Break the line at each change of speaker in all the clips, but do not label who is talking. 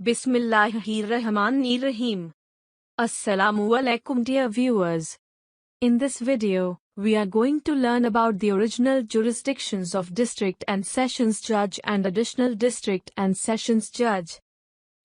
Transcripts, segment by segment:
Bismillahirrahmanirrahim. Assalamu alaikum dear viewers. In this video, we are going to learn about the original jurisdictions of District and Sessions Judge and Additional District and Sessions Judge.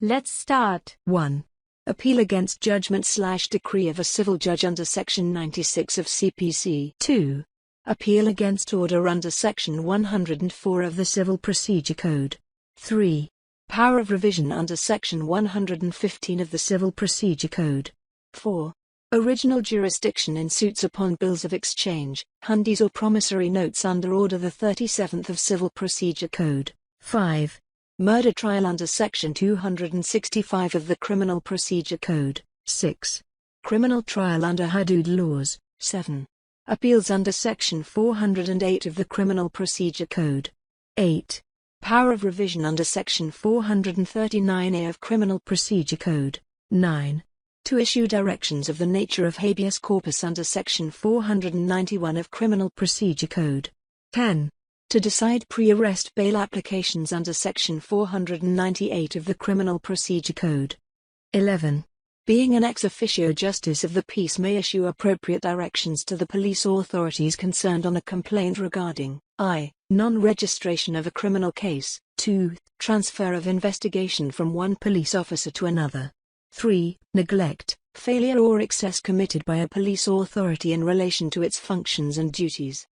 Let's start.
1. Appeal against judgment/decree of a civil judge under Section 96 of CPC. 2. Appeal against order under Section 104 of the Civil Procedure Code. 3. Power of revision under Section 115 of the Civil Procedure Code. 4. Original jurisdiction in suits upon bills of exchange, hundies or promissory notes under Order the 37th of Civil Procedure Code. 5. Murder trial under Section 265 of the Criminal Procedure Code. 6. Criminal trial under Hudud laws. 7. Appeals under Section 408 of the Criminal Procedure Code. 8. Power of revision under Section 439A of Criminal Procedure Code. 9. To issue directions of the nature of habeas corpus under Section 491 of Criminal Procedure Code. 10. To decide pre-arrest bail applications under Section 498 of the Criminal Procedure Code. 11. Being an ex officio justice of the peace may issue appropriate directions to the police authorities concerned on a complaint regarding I. Non-registration of a criminal case. 2. Transfer of investigation from one police officer to another. 3. Neglect, failure or excess committed by a police authority in relation to its functions and duties.